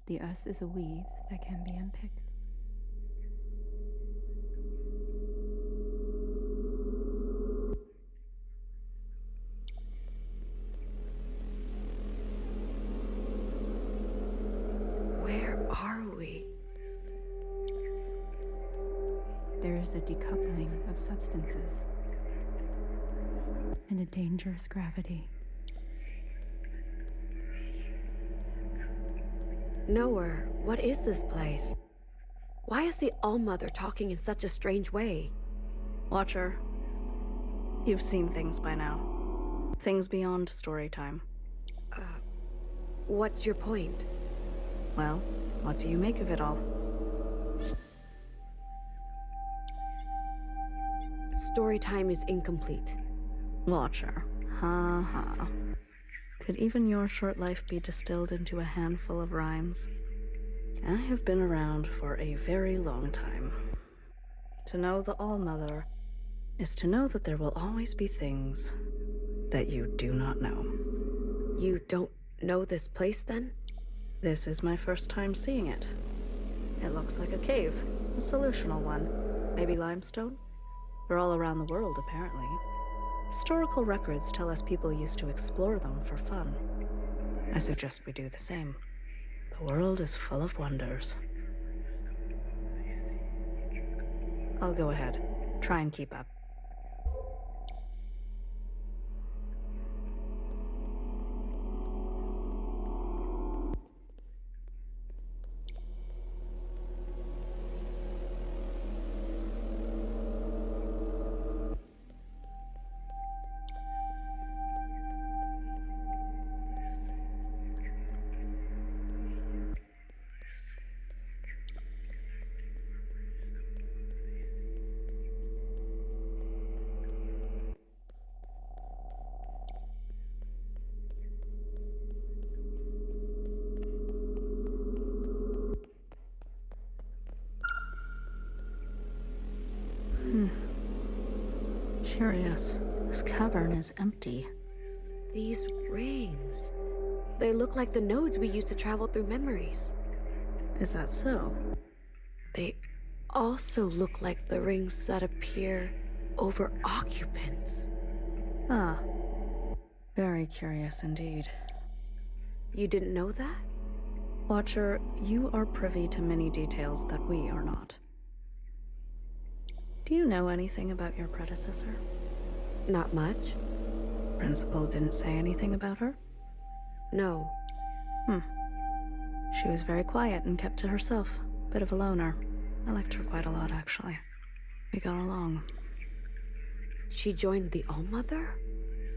The us is a weave that can be unpicked. Where are we? There is a decoupling of substances and a dangerous gravity. Nowhere. What is this place? Why is the All-Mother talking in such a strange way? Watcher, you've seen things by now. Things beyond story time. What's your point? Well, what do you make of it all? Story time is incomplete. Watcher, ha ha. Could even your short life be distilled into a handful of rhymes? I have been around for a very long time. To know the All-Mother is to know that there will always be things that you do not know. You don't know this place, then? This is my first time seeing it. It looks like a cave, a solutional one. Maybe limestone? They're all around the world, apparently. Historical records tell us people used to explore them for fun. I suggest we do the same. The world is full of wonders. I'll go ahead. Try and keep up. Curious. This cavern is empty. These rings. They look like the nodes we used to travel through memories. Is that so? They also look like the rings that appear over occupants. Ah. Very curious indeed. You didn't know that? Watcher, you are privy to many details that we are not. Do you know anything about your predecessor? Not much. Principal didn't say anything about her? No. She was very quiet and kept to herself. Bit of a loner. I liked her quite a lot, actually. We got along. She joined the All-Mother?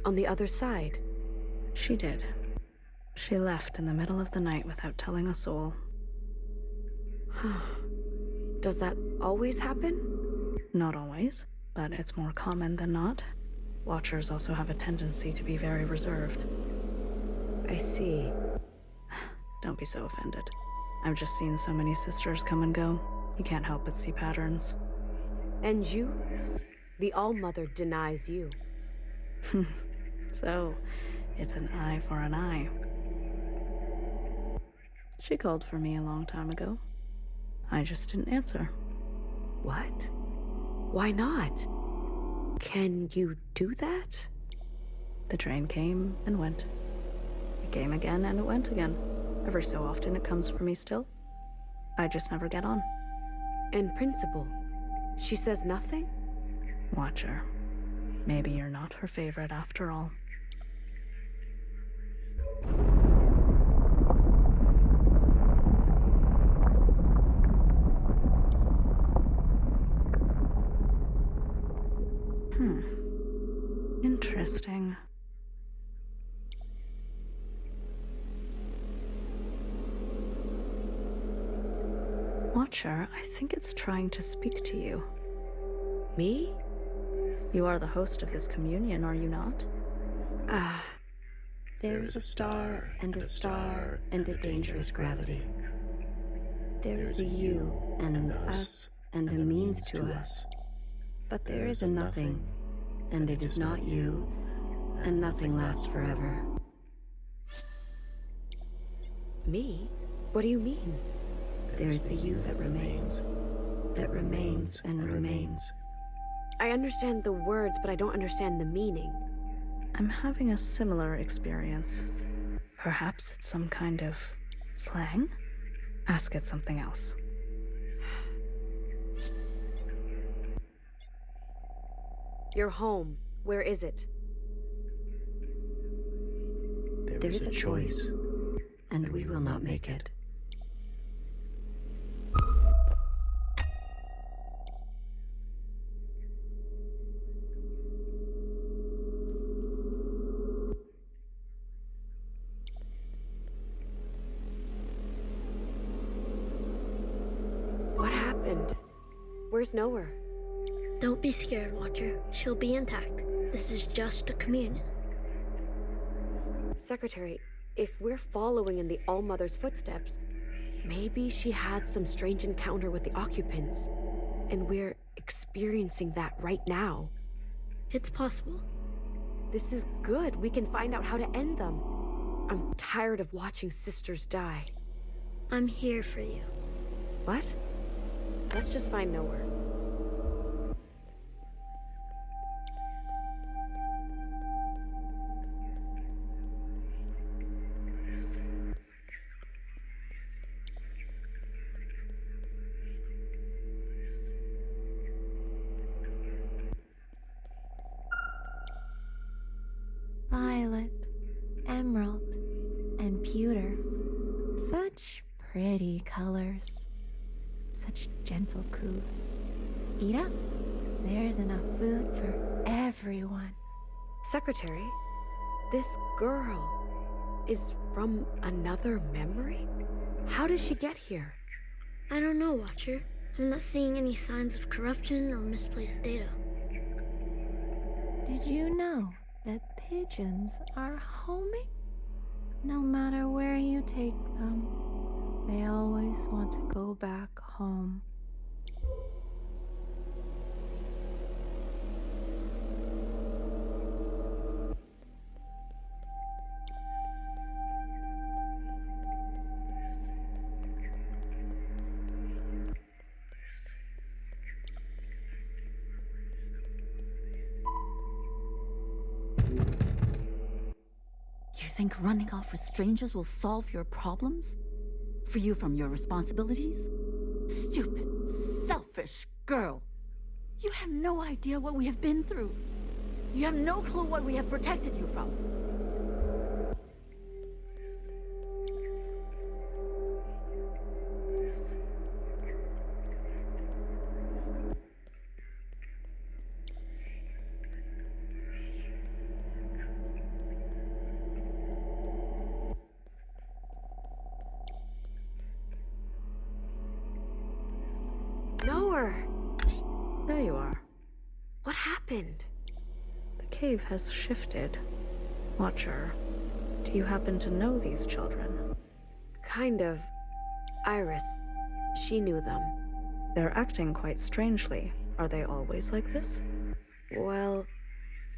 On the other side? She did. She left in the middle of the night without telling a soul. Does that always happen? Not always, but it's more common than not. Watchers also have a tendency to be very reserved. I see. Don't be so offended. I've just seen so many sisters come and go. You can't help but see patterns. And you? The All-Mother denies you. So, it's an eye for an eye. She called for me a long time ago. I just didn't answer. What? Why not? Can you do that? The train came and went. It came again and it went again. Every so often it comes for me still. I just never get on. And Principal? She says nothing? Watcher. Maybe you're not her favorite after all. Interesting. Watcher, I think it's trying to speak to you. Me? You are the host of this communion, are you not? There is a star, and a star, and a dangerous gravity. There is a you, and an us, and a means to us. But there is a nothing, and it is not you, and nothing lasts forever. Me? What do you mean? There is the you that remains and remains. I understand the words, but I don't understand the meaning. I'm having a similar experience. Perhaps it's some kind of slang? Ask it something else. You're home. Where is it? There is a choice, and we will not make it. What happened? Where's Nowhere? Don't be scared, Watcher. She'll be intact. This is just a communion. Secretary, if we're following in the All-Mother's footsteps, maybe she had some strange encounter with the occupants, and we're experiencing that right now. It's possible. This is good. We can find out how to end them. I'm tired of watching sisters die. I'm here for you. What? Let's just find Nowhere. Violet, emerald, and pewter. Such pretty colors. Such gentle coos. Eat up. There's enough food for everyone. Secretary, this girl is from another memory? How did she get here? I don't know, Watcher. I'm not seeing any signs of corruption or misplaced data. Did you know that pigeons are homing? No matter where you take them, they always want to go back home. You think running off with strangers will solve your problems? Free you from your responsibilities? Stupid, selfish girl. You have no idea what we have been through. You have no clue what we have protected you from. Nowhere! There you are. What happened? The cave has shifted. Watcher, do you happen to know these children? Kind of. Iris. She knew them. They're acting quite strangely. Are they always like this? Well,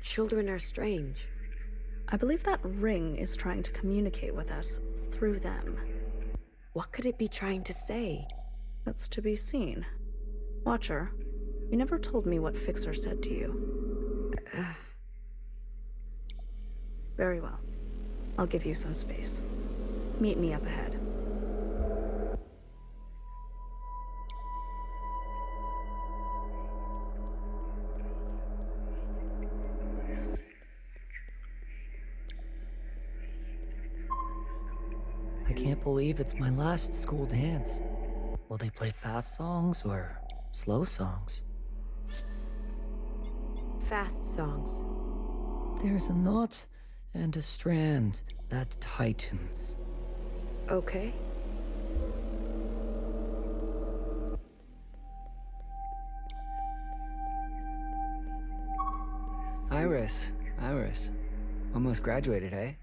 children are strange. I believe that ring is trying to communicate with us through them. What could it be trying to say? That's to be seen. Watcher, you never told me what Fixer said to you. Very well. I'll give you some space. Meet me up ahead. I can't believe it's my last school dance. Will they play fast songs or slow songs? Fast songs. There's a knot and a strand that tightens. Okay. Iris. Almost graduated, eh?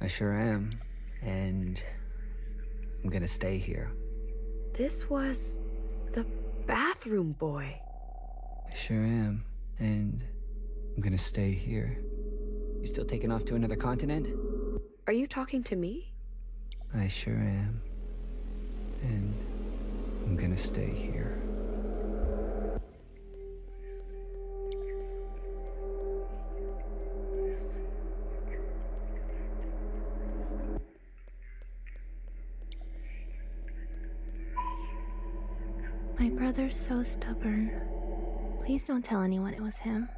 I sure am. And I'm gonna stay here. This was the bathroom boy. I sure am. And I'm gonna stay here. You still taking off to another continent? Are you talking to me? I sure am. and I'm gonna stay here. My brother's so stubborn. Please don't tell anyone it was him.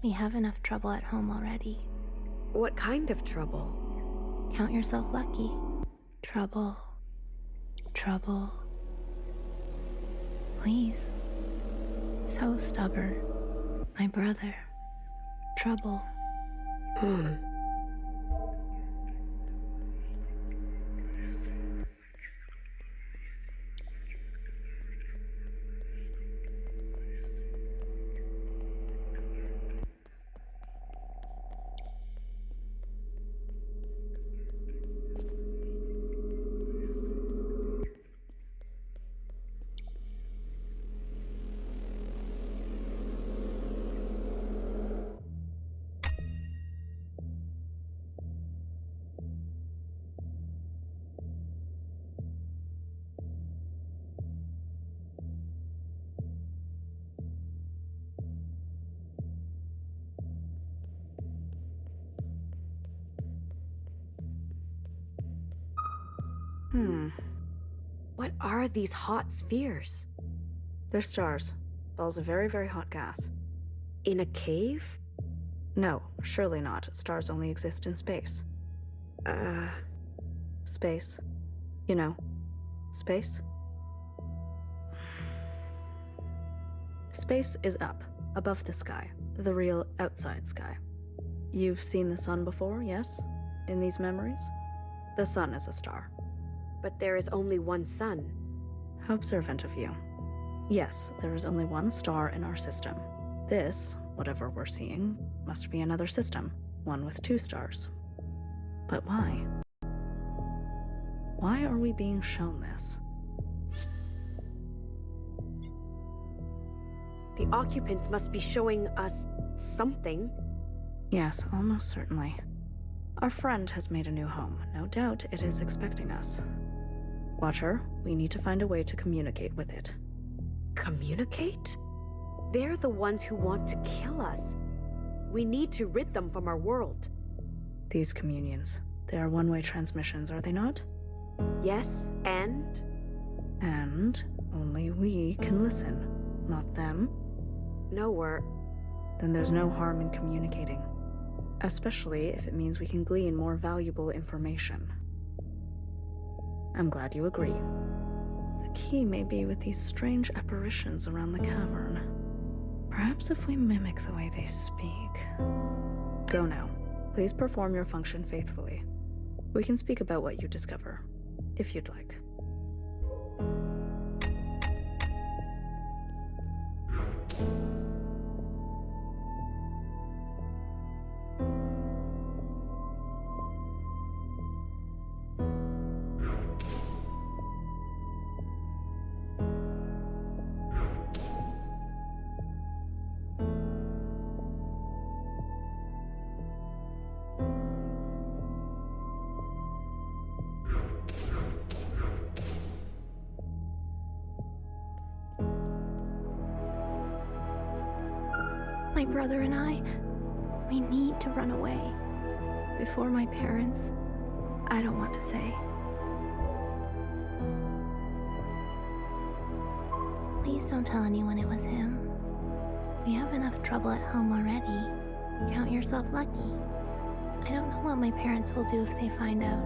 We have enough trouble at home already. What kind of trouble? Count yourself lucky. Trouble. Trouble. Please. So stubborn. My brother. Trouble. What are these hot spheres? They're stars. Balls of very, very hot gas. In a cave? No, surely not. Stars only exist in space. Space. You know, space. Space is up, above the sky, the real outside sky. You've seen the sun before, yes? In these memories? The sun is a star. But there is only one sun. How observant of you. Yes, there is only one star in our system. This, whatever we're seeing, must be another system, one with 2 stars. But why? Why are we being shown this? The occupants must be showing us something. Yes, almost certainly. Our friend has made a new home. No doubt it is expecting us. Watcher, we need to find a way to communicate with it. Communicate? They're the ones who want to kill us. We need to rid them from our world. These communions, they are one-way transmissions, are they not? Yes, and? And only we can listen, not them. No, Then there's no harm in communicating. Especially if it means we can glean more valuable information. I'm glad you agree. The key may be with these strange apparitions around the cavern. Perhaps if we mimic the way they speak. Go now. Please perform your function faithfully. We can speak about what you discover, if you'd like. My brother and I, we need to run away. Before my parents, I don't want to say. Please don't tell anyone it was him. We have enough trouble at home already. Count yourself lucky. I don't know what my parents will do if they find out.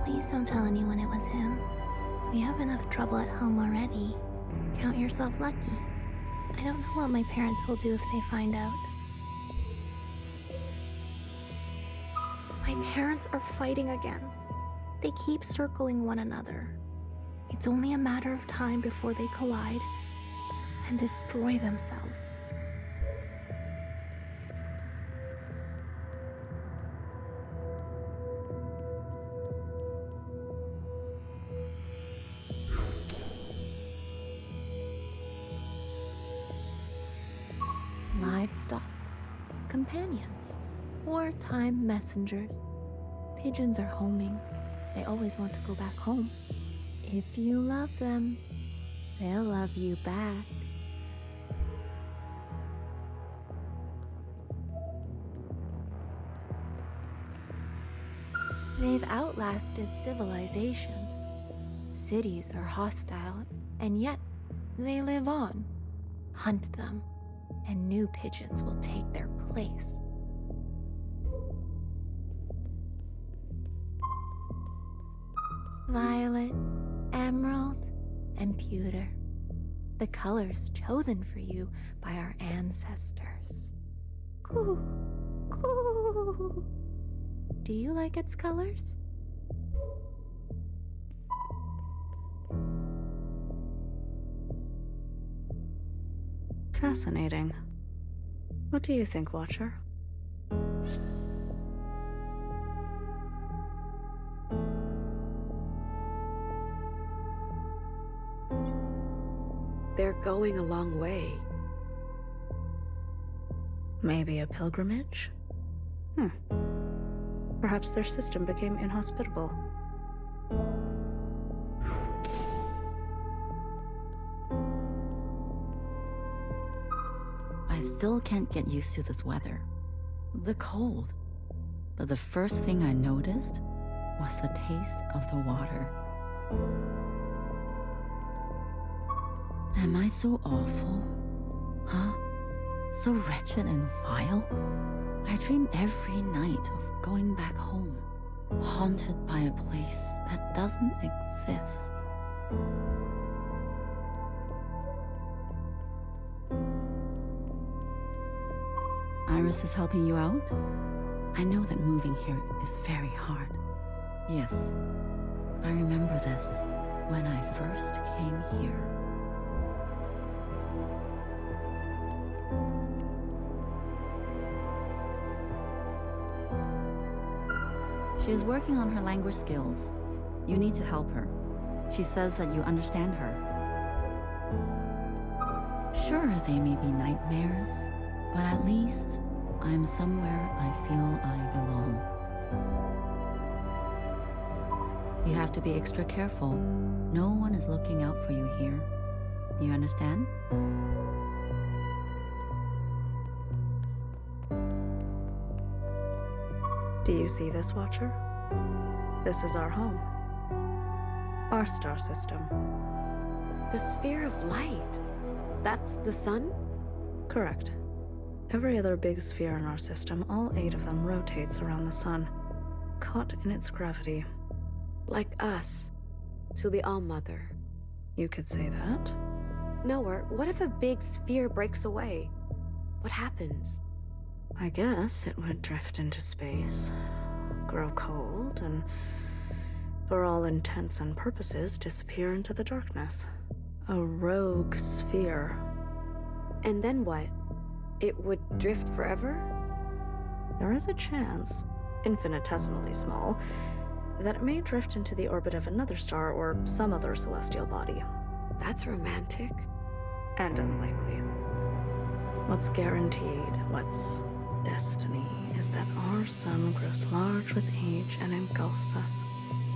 Please don't tell anyone it was him. We have enough trouble at home already. Count yourself lucky. I don't know what my parents will do if they find out. My parents are fighting again. They keep circling one another. It's only a matter of time before they collide and destroy themselves. Livestock, companions, wartime messengers. Pigeons are homing. They always want to go back home. If you love them, they'll love you back. They've outlasted civilizations. Cities are hostile, and yet they live on. Hunt them, and new pigeons will take their place. Violet, emerald, and pewter. The colors chosen for you by our ancestors. Coo, coo. Do you like its colors? Fascinating. What do you think, Watcher? They're going a long way. Maybe a pilgrimage? Perhaps their system became inhospitable. I still can't get used to this weather. The cold. But the first thing I noticed was the taste of the water. Am I so awful? Huh? So wretched and vile? I dream every night of going back home, haunted by a place that doesn't exist. Iris is helping you out? I know that moving here is very hard. Yes, I remember this when I first came here. She is working on her language skills. You need to help her. She says that you understand her. Sure, they may be nightmares, but at least I'm somewhere I feel I belong. You have to be extra careful. No one is looking out for you here. You understand? Do you see this, Watcher? This is our home. Our star system. The sphere of light. That's the sun? Correct. Every other big sphere in our system, all 8 of them rotates around the sun, caught in its gravity. Like us. To the All-Mother. You could say that. Noah, what if a big sphere breaks away? What happens? I guess it would drift into space, grow cold, and for all intents and purposes, disappear into the darkness. A rogue sphere. And then what? It would drift forever? There is a chance, infinitesimally small, that it may drift into the orbit of another star or some other celestial body. That's romantic. And unlikely. What's guaranteed, what's destiny, is that our sun grows large with age and engulfs us,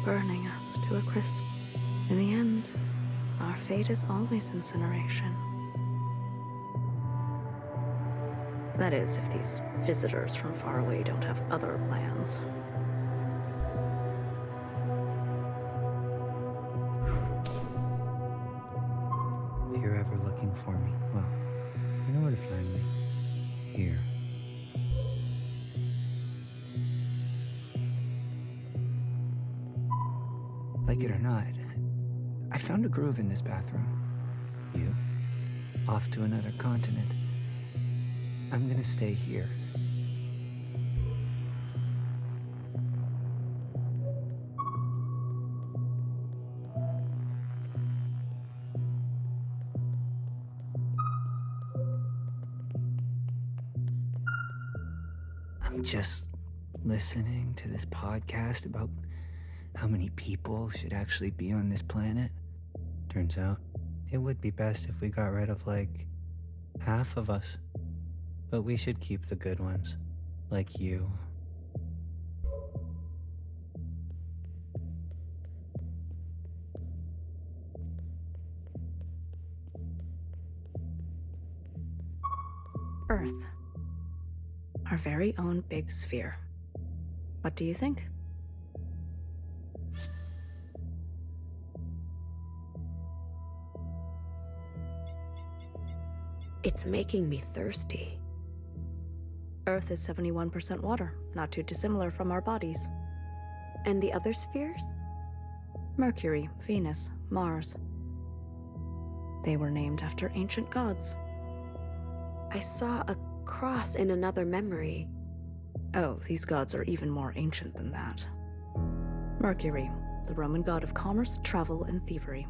burning us to a crisp. In the end, our fate is always incineration. That is, if these visitors from far away don't have other plans. If you're ever looking for me, well, you know where to find me. Here. Like it or not, I found a groove in this bathroom. You, off to another continent. I'm gonna stay here. I'm just listening to this podcast about how many people should actually be on this planet. Turns out, it would be best if we got rid of, like, half of us. But we should keep the good ones, like you. Earth. Our very own big sphere. What do you think? It's making me thirsty. Earth is 71% water, not too dissimilar from our bodies. And the other spheres? Mercury, Venus, Mars. They were named after ancient gods. I saw a cross in another memory. Oh, these gods are even more ancient than that. Mercury, the Roman god of commerce, travel, and thievery.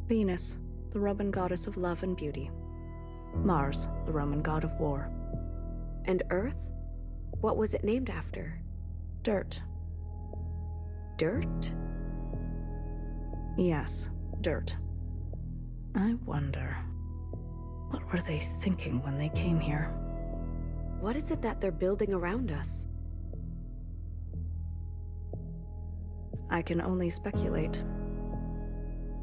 Venus, the Roman goddess of love and beauty. Mars, the Roman god of war. And Earth? What was it named after? Dirt. Dirt? Yes, dirt. I wonder, what were they thinking when they came here? What is it that they're building around us? I can only speculate.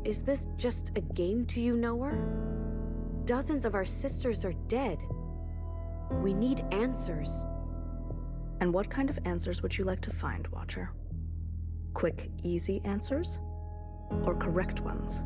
Is this just a game to you, Knower? Dozens of our sisters are dead. We need answers. And what kind of answers would you like to find, Watcher? Quick, easy answers? Or correct ones?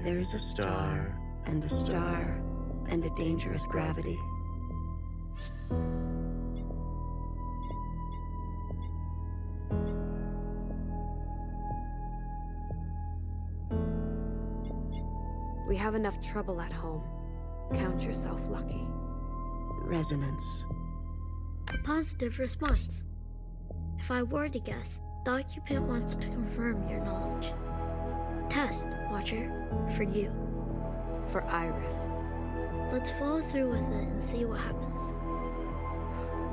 There is a star, and a star, and a dangerous gravity. We have enough trouble at home. Count yourself lucky. Resonance. A positive response. If I were to guess, the occupant wants to confirm your knowledge. Test, Watcher, for you. For Iris. Let's follow through with it and see what happens.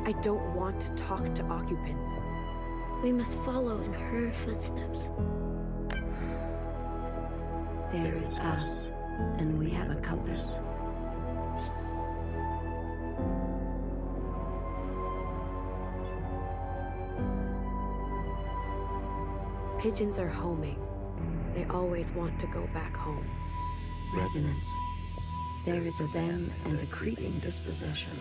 I don't want to talk to occupants. We must follow in her footsteps. There is us, and we have a compass. Pigeons are homing. They always want to go back home. Resonance. There is a them and a creeping disposition.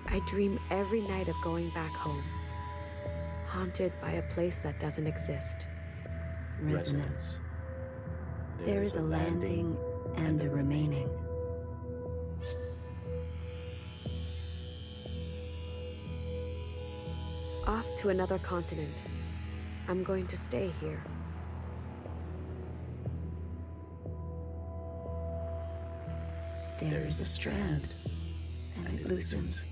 I dream every night of going back home. Haunted by a place that doesn't exist. Resonance. There is a landing and a remaining. Off to another continent. I'm going to stay here. There is a strand, and it loosens.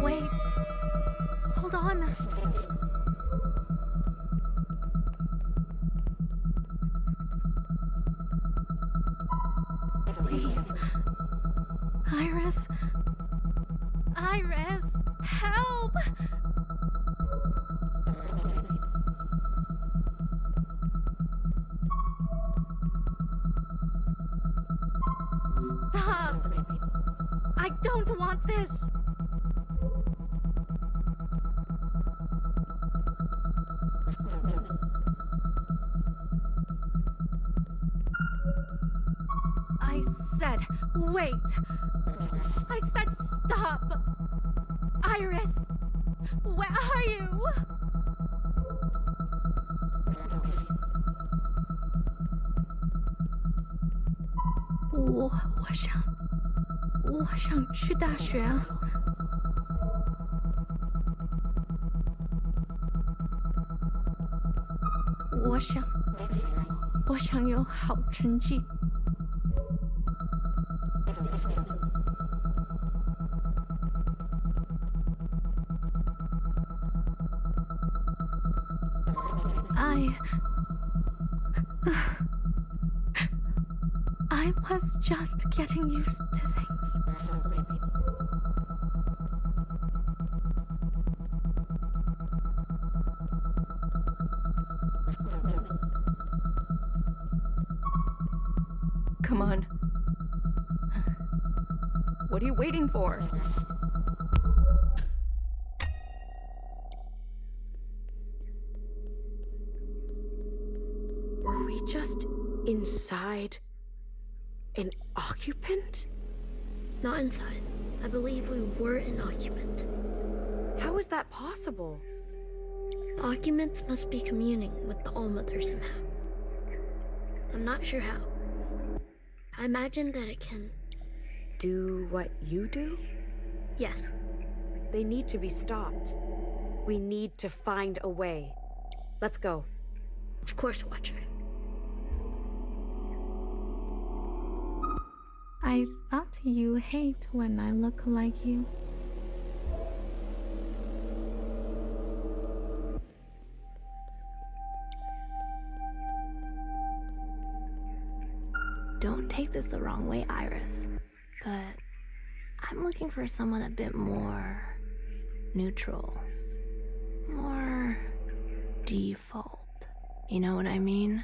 Wait. Hold on. Please. Iris. Iris, help! Stop! I don't want this! I said, wait! I said stop! Iris! Where are you?我想去大学啊。我想有好成绩。I was just getting used to things. Come on. What are you waiting for? Were we just inside an occupant? Not inside. I believe we were an occupant. How is that possible? The occupants must be communing with the All-Mother somehow. I'm not sure how. I imagine that it can. Do what you do? Yes. They need to be stopped. We need to find a way. Let's go. Of course, Watcher. I thought you hate when I look like you. Don't take this the wrong way, Iris, but I'm looking for someone a bit more neutral. More default. You know what I mean?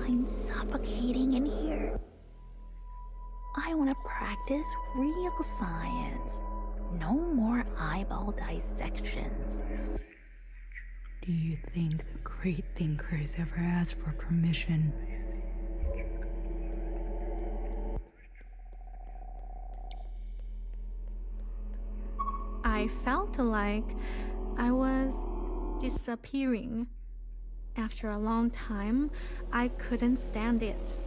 I'm suffocating in here. I want to practice real science. No more eyeball dissections. Do you think the great thinkers ever asked for permission? I felt like I was disappearing. After a long time, I couldn't stand it.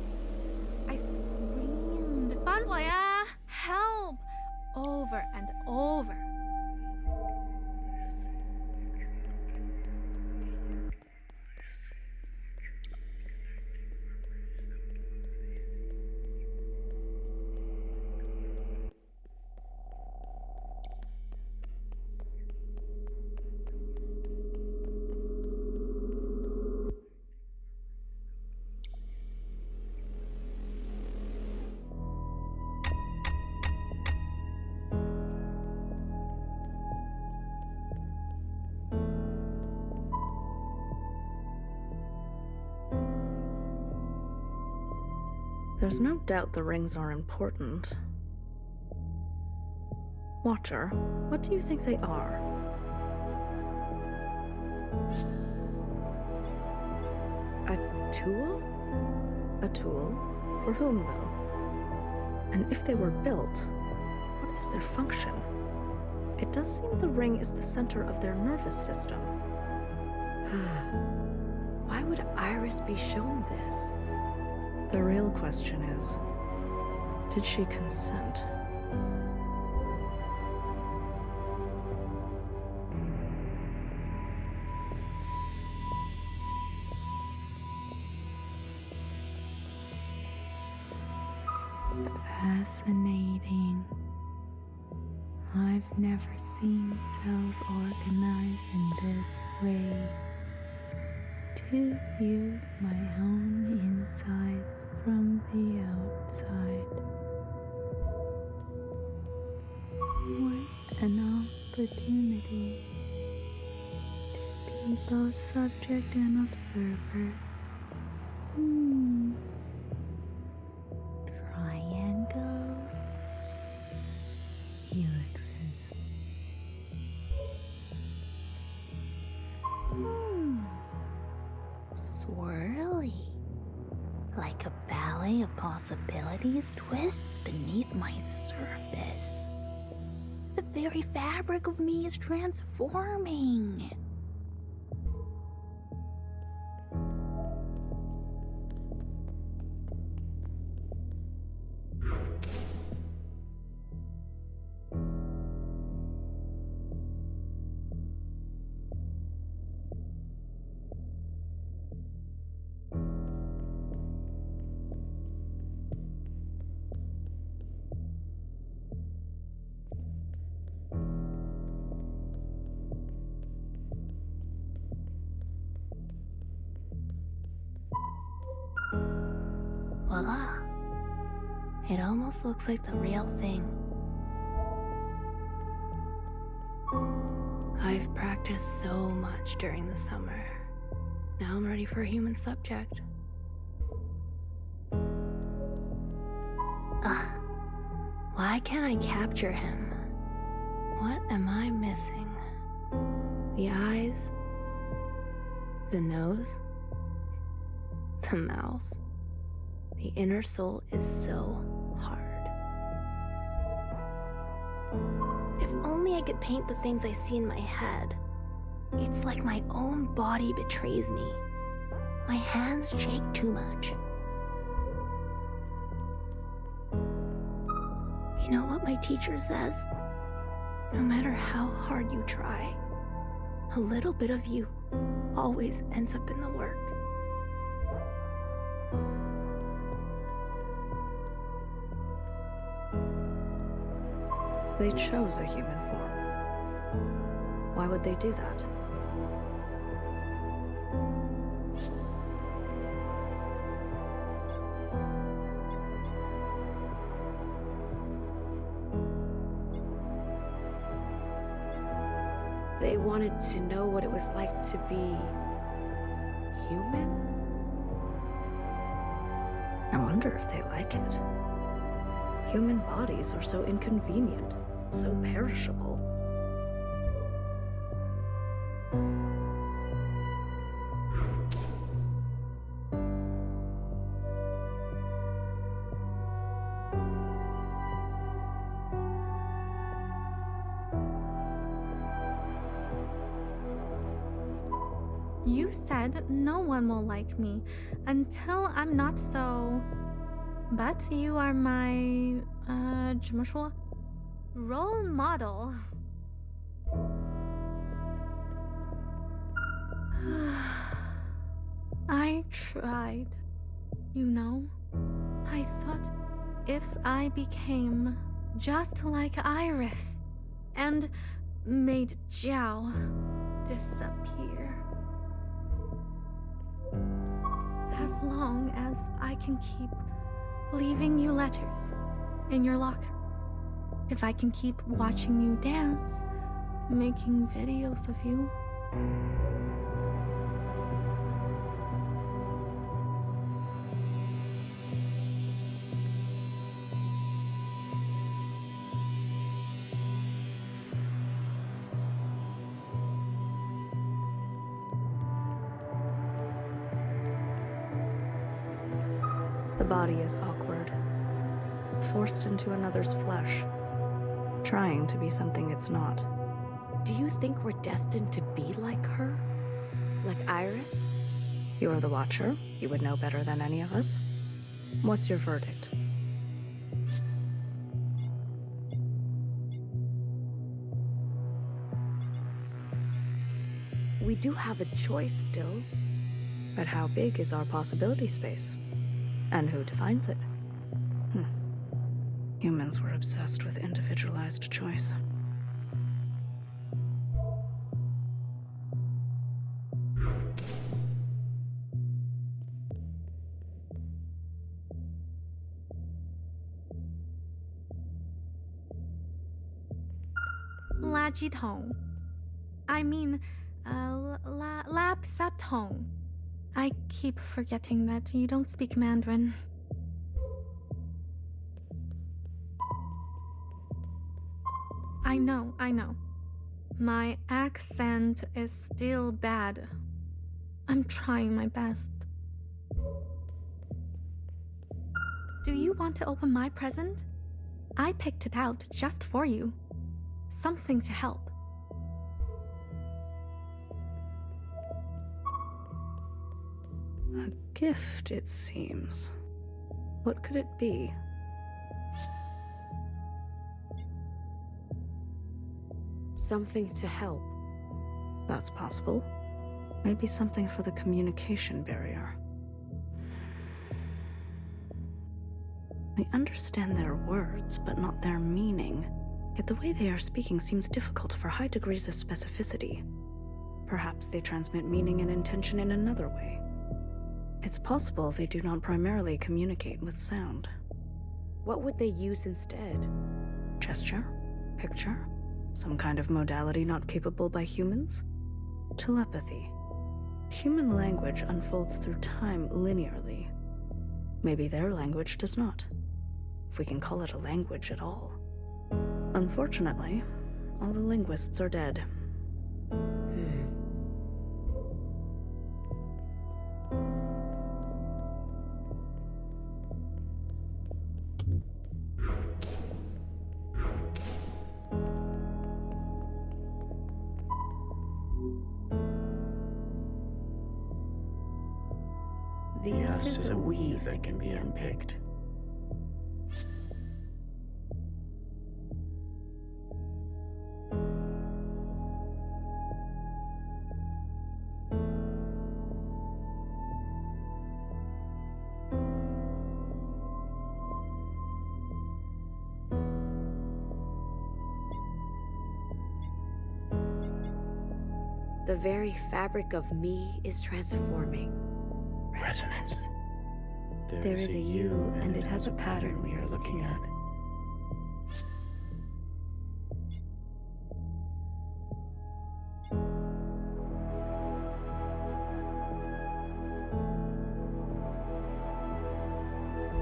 I screamed, 帮我呀! Help! Over and over. There's no doubt the rings are important. Watcher, what do you think they are? A tool? A tool? For whom, though? And if they were built, what is their function? It does seem the ring is the center of their nervous system. Why would Iris be shown this? The real question is, did she consent? Fascinating. I've never seen cells organized in this way. To view my own insides from the outside. What an opportunity to be both subject and observer. Triangles, helixes. Swirly. Like a ballet of possibilities twists beneath my surface. The very fabric of me is transforming. voila. It almost looks like the real thing. I've practiced so much during the summer. Now I'm ready for a human subject. Why can't I capture him? What am I missing? The eyes? The nose? The mouth? The inner soul is so hard. If only I could paint the things I see in my head. It's like my own body betrays me. My hands shake too much. You know what my teacher says? No matter how hard you try, a little bit of you always ends up in the work. They chose a human form. Why would they do that? They wanted to know what it was like to be human? I wonder if they like it. Human bodies are so inconvenient, so perishable. You said no one will like me until I'm not so. But you are my, 怎么说? Role model. I tried, you know. I thought if I became just like Iris and made Jiao disappear. As long as I can keep leaving you letters in your locker. If I can keep watching you dance, making videos of you. The body is awkward, forced into another's flesh, trying to be something it's not. Do you think we're destined to be like her? Like Iris? You're the Watcher. You would know better than any of us. What's your verdict? We do have a choice still. But how big is our possibility space? And who defines it? Humans were obsessed with individualized choice. Laptop. I mean, laptop. I keep forgetting that you don't speak Mandarin. I know. My accent is still bad. I'm trying my best. Do you want to open my present? I picked it out just for you. Something to help. A gift, it seems. What could it be? Something to help. That's possible. Maybe something for the communication barrier. We understand their words, but not their meaning. Yet the way they are speaking seems difficult for high degrees of specificity. Perhaps they transmit meaning and intention in another way. It's possible they do not primarily communicate with sound. What would they use instead? Gesture? Picture? Some kind of modality not capable by humans? Telepathy. Human language unfolds through time linearly. Maybe their language does not, if we can call it a language at all. Unfortunately, all the linguists are dead. The us is a weave that can be unpicked. The very fabric of me is transforming. Resonance. There is a you, and it has a pattern we are looking at.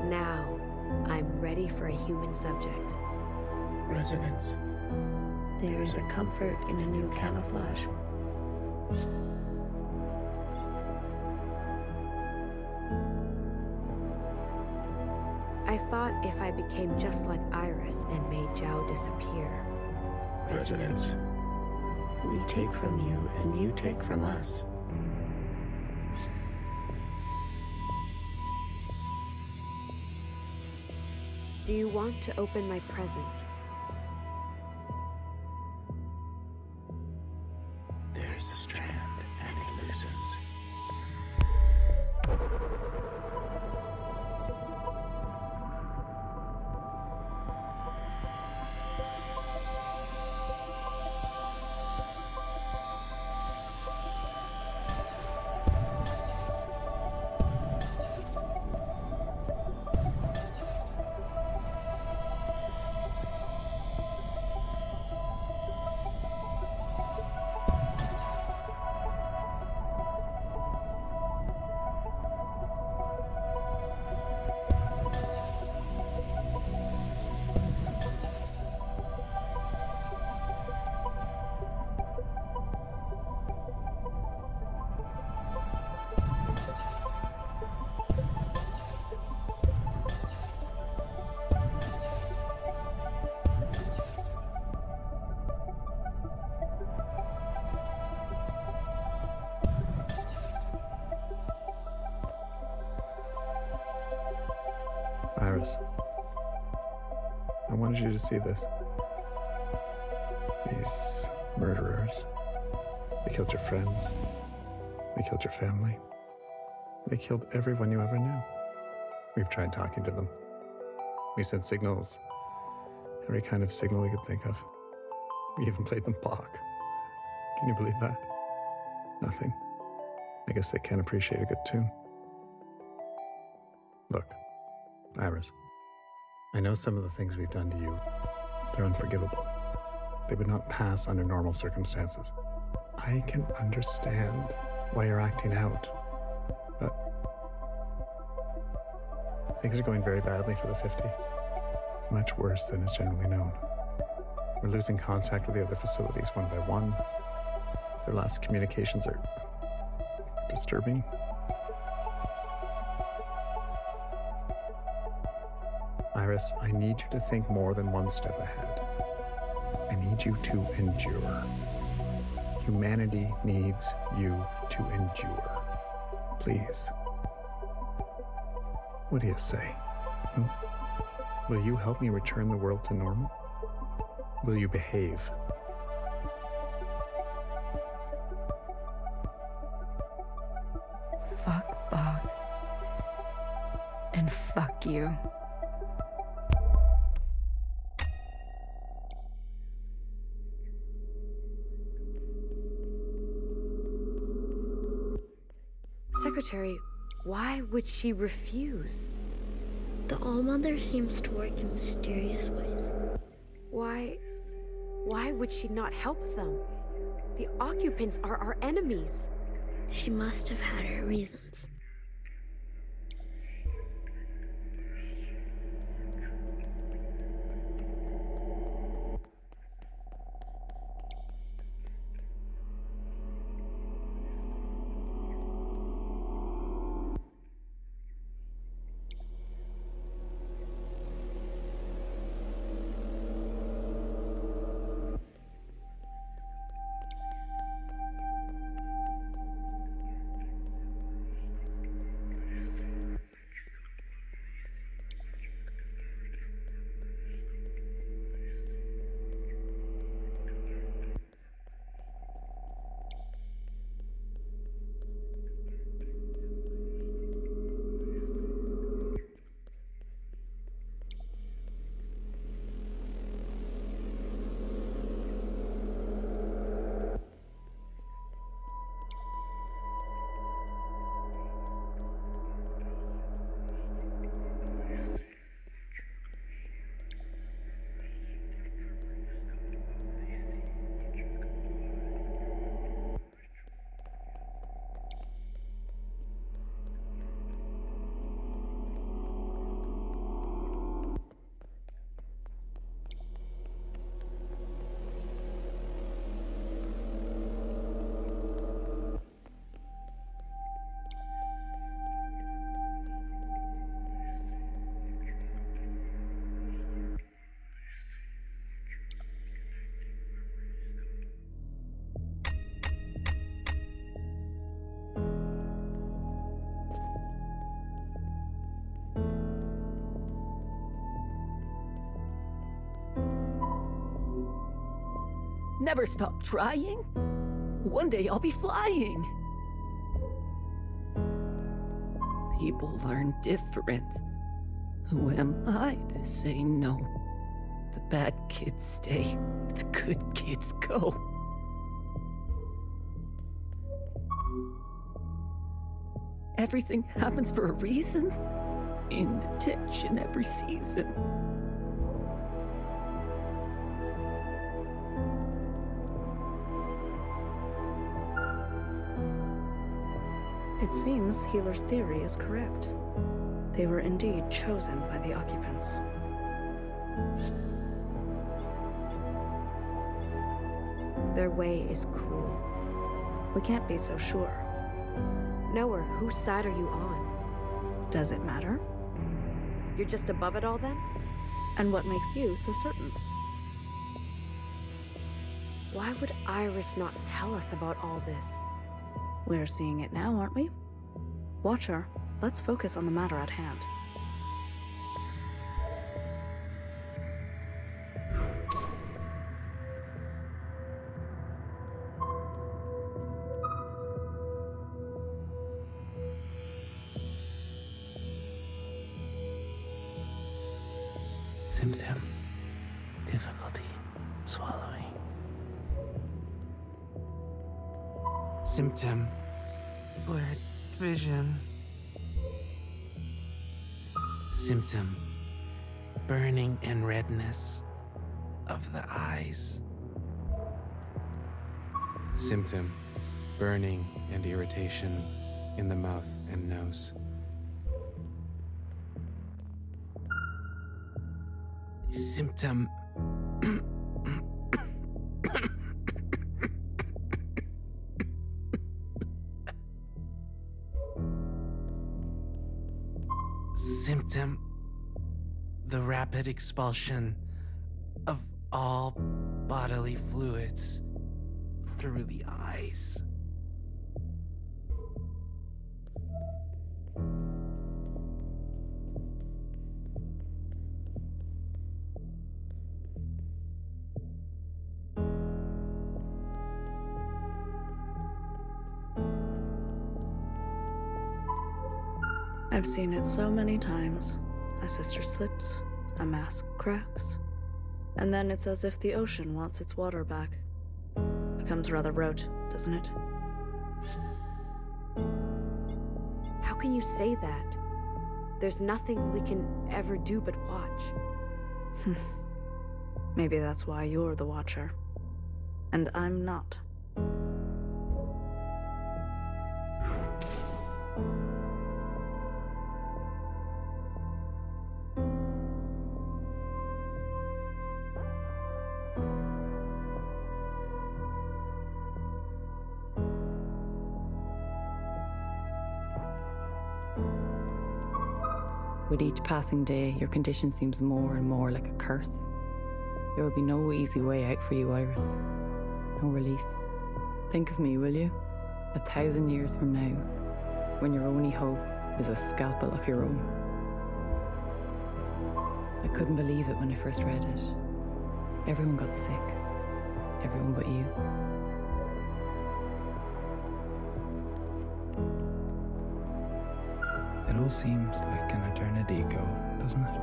Now, I'm ready for a human subject. Resonance. There is a comfort in a new camouflage. I thought if I became just like Iris and made Zhao disappear. Resonance. We take from you, and you take from us. Do you want to open my present? There's a strand, and it loosens. Iris, I wanted you to see this. These murderers, they killed your friends, they killed your family, they killed everyone you ever knew. We've tried talking to them. We sent signals, every kind of signal we could think of. We even played them Bach. Can you believe that? Nothing. I guess they can't appreciate a good tune. Look, Iris, I know some of the things we've done to you, they're unforgivable. They would not pass under normal circumstances. I can understand why you're acting out, but things are going very badly for the 50. Much worse than is generally known. We're losing contact with the other facilities one by one. Their last communications are disturbing. Iris, I need you to think more than one step ahead. I need you to endure. Humanity needs you to endure. Please. What do you say? Will you help me return the world to normal? Will you behave? Fuck Bach. And fuck you. Secretary, Why would she refuse? The All-Mother seems to work in mysterious ways. Why would she not help them? The occupants are our enemies. She must have had her reasons. Never stop trying. One day I'll be flying. People learn different. Who am I to say no? The bad kids stay, the good kids go. Everything happens for a reason. In the ditch in every season. It seems Healer's theory is correct. They were indeed chosen by the occupants. Their way is cruel. We can't be so sure. Noah, whose side are you on? Does it matter? You're just above it all then? And what makes you so certain? Why would Iris not tell us about all this? We're seeing it now, aren't we? Watcher, let's focus on the matter at hand. Symptom: difficulty swallowing. Symptom: blurred vision. Symptom: burning and redness of the eyes. Symptom: burning and irritation in the mouth and nose. Symptom: symptom: the rapid expulsion of all bodily fluids through the eyes. I've seen it so many times. A sister slips, a mask cracks, and then it's as if the ocean wants its water back. Becomes rather rote, doesn't it? How can you say that? There's nothing we can ever do but watch. Maybe that's why you're the Watcher. And I'm not. With each passing day, your condition seems more and more like a curse. There will be no easy way out for you, Iris. No relief. Think of me, will you? 1,000 years from now, when your only hope is a scalpel of your own. I couldn't believe it when I first read it. Everyone got sick. Everyone but you. It all seems like an eternity ago, doesn't it?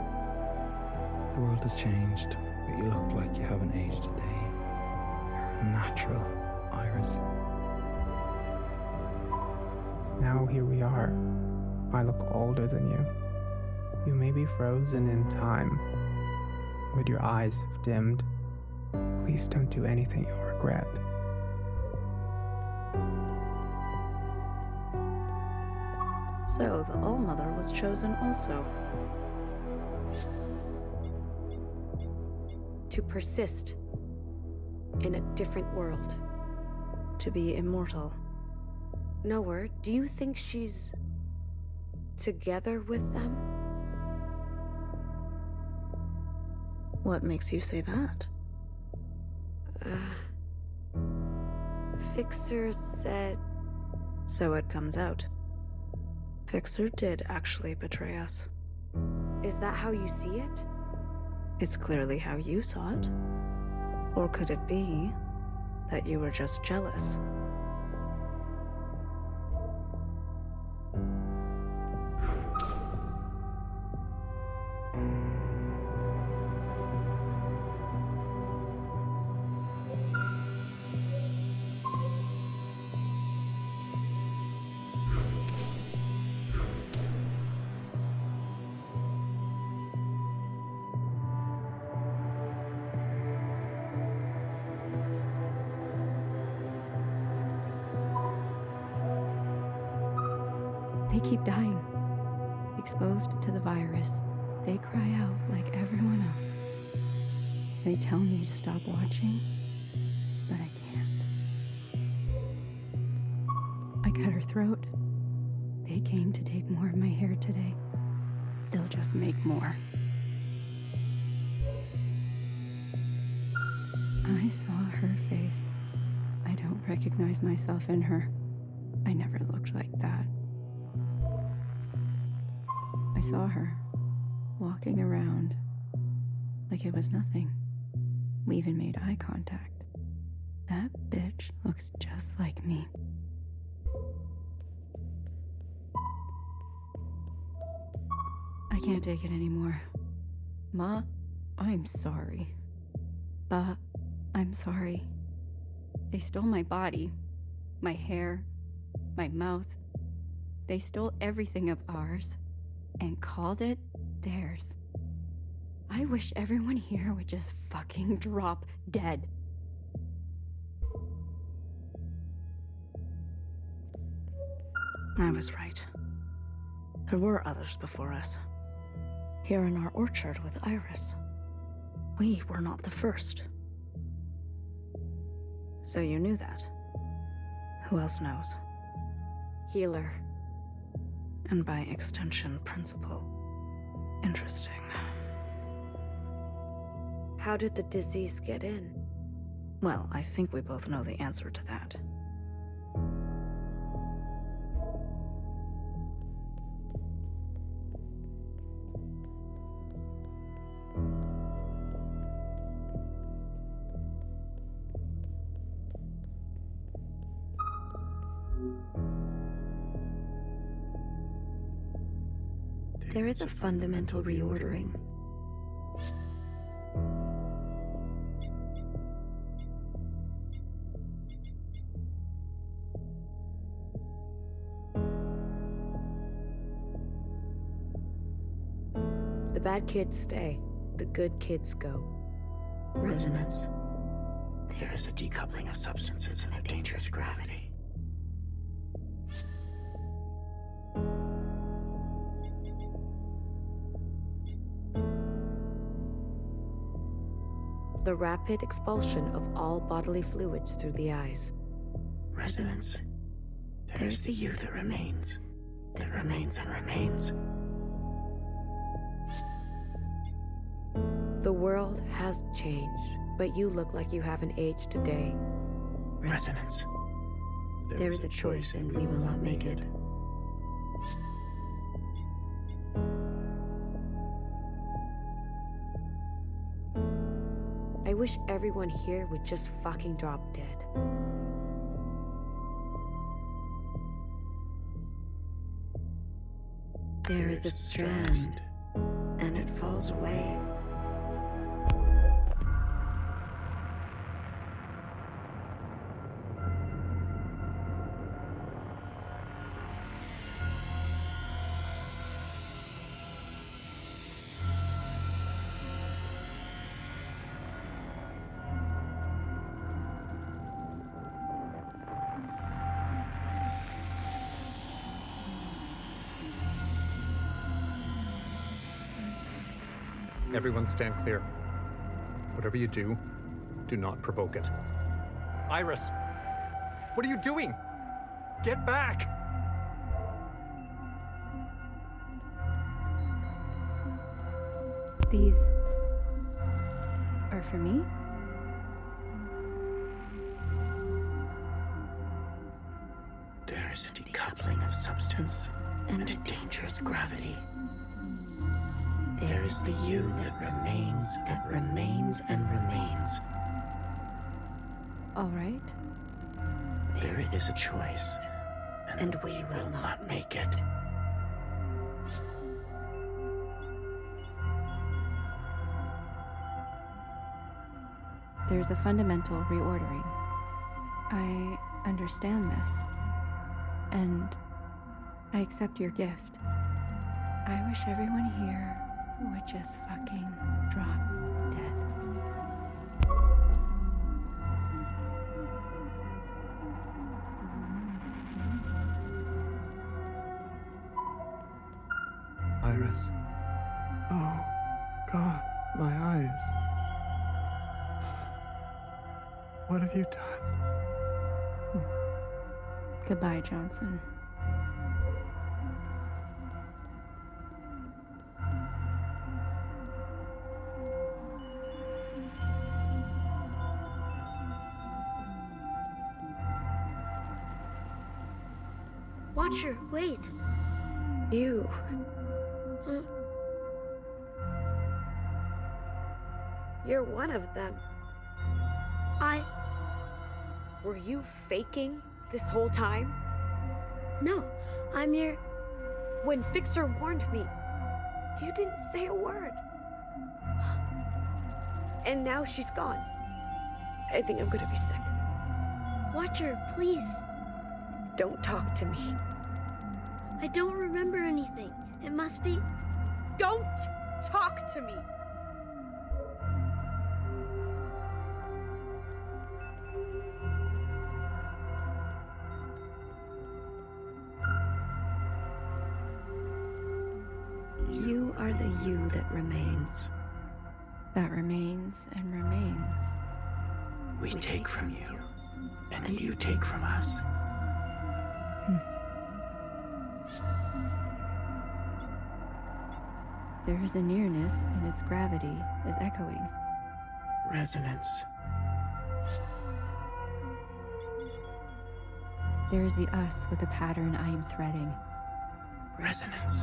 The world has changed, but you look like you haven't aged a day. You're a natural, Iris. Now here we are. I look older than you. You may be frozen in time, but your eyes have dimmed. Please don't do anything you'll regret. So the All-Mother was chosen also. To persist in a different world. To be immortal. Noah, do you think she's together with them? What makes you say that? Fixer said... So it comes out. Fixer did actually betray us. Is that how you see it? It's clearly how you saw it. Or could it be that you were just jealous? They keep dying. Exposed to the virus, they cry out like everyone else. They tell me to stop watching, but I can't. I cut her throat. They came to take more of my hair today. They'll just make more. I saw her face. I don't recognize myself in her. I never looked like that. I saw her, walking around, like it was nothing. We even made eye contact. That bitch looks just like me. I can't take it anymore. Ma, I'm sorry. Ba, I'm sorry. They stole my body, my hair, my mouth. They stole everything of ours and called it theirs. I wish everyone here would just fucking drop dead. I was right. There were others before us. Here in our orchard with Iris. We were not the first. So you knew that. Who else knows? Healer. And by extension, principal. Interesting. How did the disease get in? Well, I think we both know the answer to that. There is a fundamental reordering. The bad kids stay, the good kids go. Resonance. There is a decoupling of substances and a dangerous gravity. The rapid expulsion of all bodily fluids through the eyes. Resonance. There's the you that remains and remains. The world has changed, but you look like you haven't aged a day. Resonance. There is a choice and we will not make it. I wish everyone here would just fucking drop dead. There is a strand, and it falls away. Everyone stand clear. Whatever you do, do not provoke it. Iris! What are you doing? Get back! These are for me? There is a decoupling of substance and a dangerous gravity. There is the you that remains and remains. All right. There is a choice, and we will not make it. There's a fundamental reordering. I understand this, and I accept your gift. I wish everyone here would just fucking drop dead. Iris. Oh, God, my eyes. What have you done? Goodbye, Johnson. Watcher, wait. You. You're one of them. Were you faking this whole time? No, I'm your... When Fixer warned me, you didn't say a word. And now she's gone. I think I'm gonna be sick. Watcher, please. Don't talk to me. I don't remember anything. It must be... Don't talk to me! You are the you that remains. That remains and remains. We take from you, and you take from us. There is a nearness, and its gravity is echoing. Resonance. There is the us with the pattern I am threading. Resonance.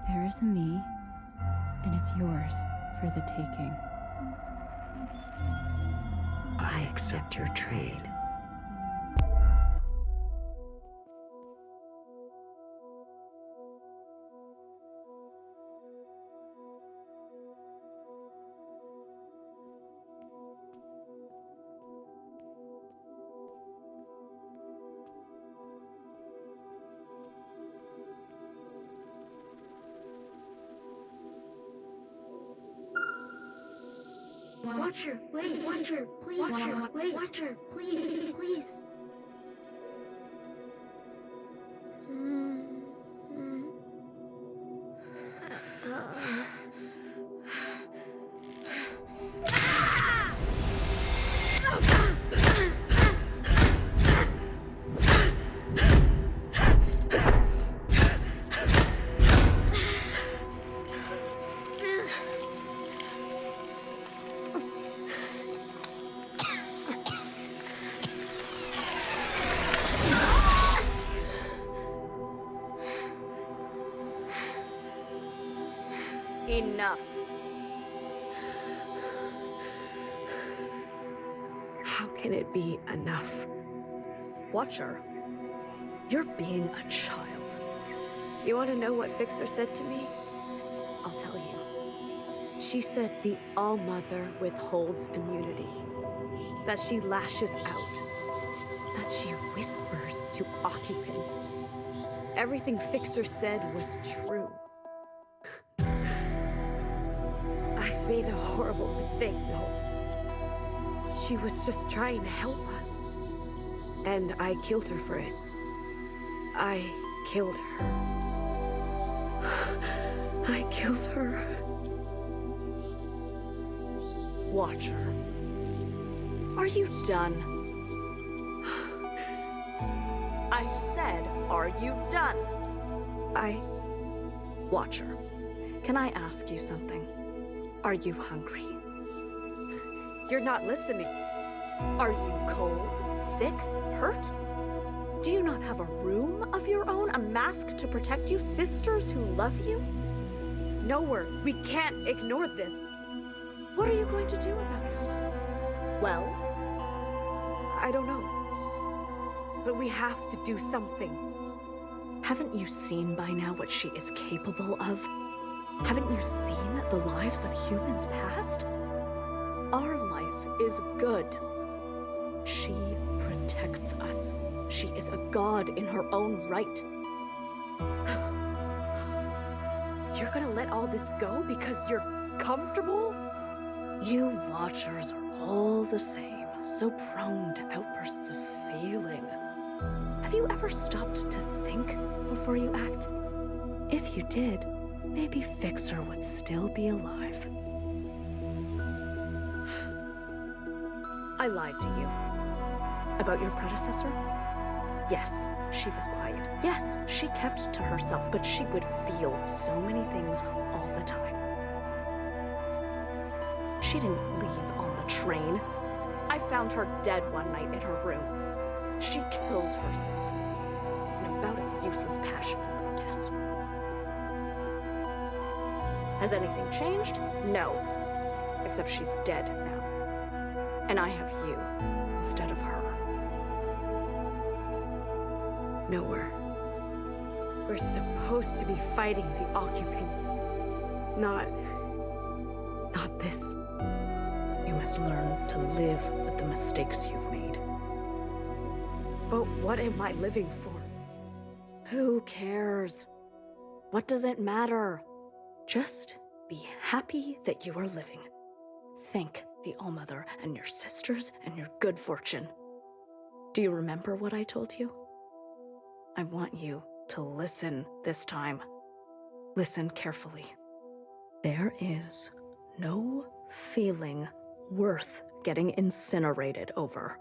There is a me, and it's yours for the taking. I accept your trade. Watcher, wait, Watcher, please, Watcher, wait, Watcher, please, please. Enough. How can it be enough? Watcher, you're being a child. You want to know what Fixer said to me? I'll tell you. She said the All-Mother withholds immunity. That she lashes out. That she whispers to occupants. Everything Fixer said was true. I made a horrible mistake, Noel. She was just trying to help us. And I killed her for it. I killed her. I killed her. Watcher, are you done? I said, are you done? Watcher, can I ask you something? Are you hungry? You're not listening. Are you cold, sick, hurt? Do you not have a room of your own, a mask to protect you, sisters who love you? Nowhere. We can't ignore this. What are you going to do about it? Well, I don't know. But we have to do something. Haven't you seen by now what she is capable of? Haven't you seen the lives of humans past? Our life is good. She protects us. She is a god in her own right. You're gonna let all this go because you're comfortable? You Watchers are all the same, so prone to outbursts of feeling. Have you ever stopped to think before you act? If you did, maybe Fixer would still be alive. I lied to you. About your predecessor? Yes, she was quiet. Yes, she kept to herself, but she would feel so many things all the time. She didn't leave on the train. I found her dead one night in her room. She killed herself in a bout of useless passion and protest. Has anything changed? No. Except she's dead now. And I have you instead of her. Nowhere. We're supposed to be fighting the occupants. Not this. You must learn to live with the mistakes you've made. But what am I living for? Who cares? What does it matter? Just be happy that you are living. Thank the All-Mother and your sisters and your good fortune. Do you remember what I told you? I want you to listen this time. Listen carefully. There is no feeling worth getting incinerated over.